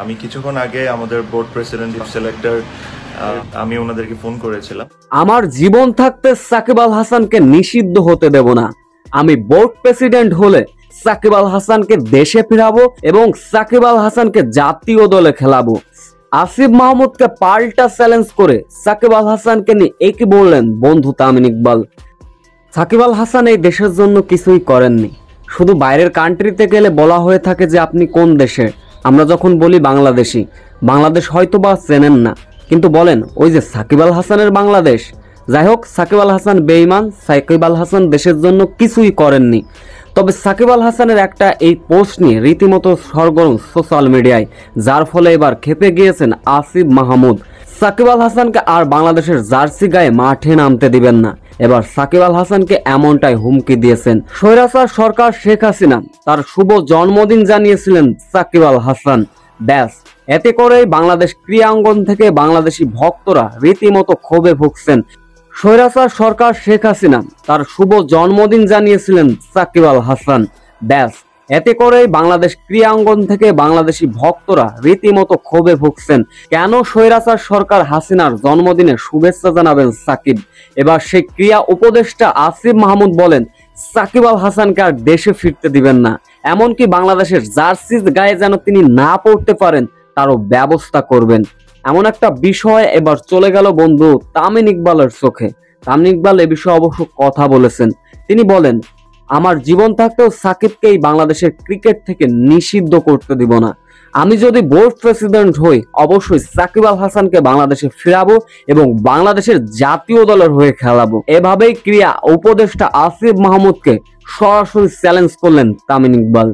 আমি কিছুক্ষণ আগে আমাদের বোর্ড প্রেসিডেন্ট সিলেক্টর আমি ওনাদেরকে ফোন করেছিলাম। আমার জীবন থাকতে সাকিব আল হাসানকে নিষিদ্ধ হতে দেব না। আমি বোর্ড প্রেসিডেন্ট হলে সাকিব আল হাসানকে দেশে ফিরাবো এবং সাকিব আল হাসানকে জাতীয় দলে খেলাবো। আসিফ মাহমুদকে পাল্টা চ্যালেঞ্জ করে সাকিব আল হাসানকে নিয়ে একই বললেন বন্ধু তামিম ইকবাল। সাকিব আল হাসান এই দেশের জন্য কিছুই করেননি। শুধু বাইরের কান্ট্রিতে গেলে বলা হয়ে থাকে যে আপনি কোন দেশের। আমরা যখন বলি বাংলাদেশি, বাংলাদেশ হয়তো বা চেনেন না, কিন্তু বলেন ওই যে সাকিব আল হাসানের বাংলাদেশ। যাই হোক, সাকিব আল হাসান বেঈমান। সাকিব আল হাসান দেশের জন্য কিছুই করেননি। তবে সাকিব আল হাসানের একটা এই পোস্ট নিয়ে রীতিমতো সরগরম সোশ্যাল মিডিয়ায়, যার ফলে এবার খেপে গিয়েছেন আসিফ মাহমুদ। সাকিব আল হাসানকে আর বাংলাদেশের জার্সি গায়ে মাঠে নামতে দিবেন না। এবার সাকিব আল হাসানকে এমনটাই হুমকি দিয়েছেন স্বৈরাচার সরকার শেখ হাসিনা। তার শুভ জন্মদিন জানিয়েছিলেন সাকিব আল হাসান। ব্যাস, এতে করেই বাংলাদেশ ক্রীড়াঙ্গন থেকে বাংলাদেশি ভক্তরা রীতিমতো ক্ষোভে ভুগছেন। স্বৈরাচার সরকার শেখ হাসিনা তার শুভ জন্মদিন জানিয়েছিলেন সাকিব আল হাসান। ব্যাস, এতে করেই বাংলাদেশ ক্রীড়াঙ্গন থেকে বাংলাদেশি ভক্তরা রীতিমতো ক্ষোভে ভুগছেন। কেন স্বৈরাচার সরকার হাসিনার জন্মদিনে শুভেচ্ছা জানাবেন সাকিব? এবার সেই ক্রীড়া উপদেষ্টা আসিফ মাহমুদ বলেন সাকিব আল হাসানকে আর দেশে ফিরতে দিবেন না, এমনকি বাংলাদেশের জার্সি গায়ে যেন তিনি না পড়তে পারেন তারও ব্যবস্থা করবেন। এমন একটা বিষয় এবার চলে গেল বন্ধু তামিম ইকবালের চোখে। তামিম ইকবাল এ বিষয়ে অবশ্য কথা বলেছেন। তিনি বলেন, আমার জীবন থাকতেও সাকিবকেই বাংলাদেশের ক্রিকেট থেকে নিষিদ্ধ করতে দিব না। আমি যদি বোর্ড প্রেসিডেন্ট হই অবশ্যই সাকিব আল হাসানকে বাংলাদেশে ফিরাবো এবং বাংলাদেশের জাতীয় দলের হয়ে খেলাবো। এভাবেই ক্রীড়া উপদেষ্টা আসিফ মাহমুদকে সরাসরি চ্যালেঞ্জ করলেন তামিম ইকবাল।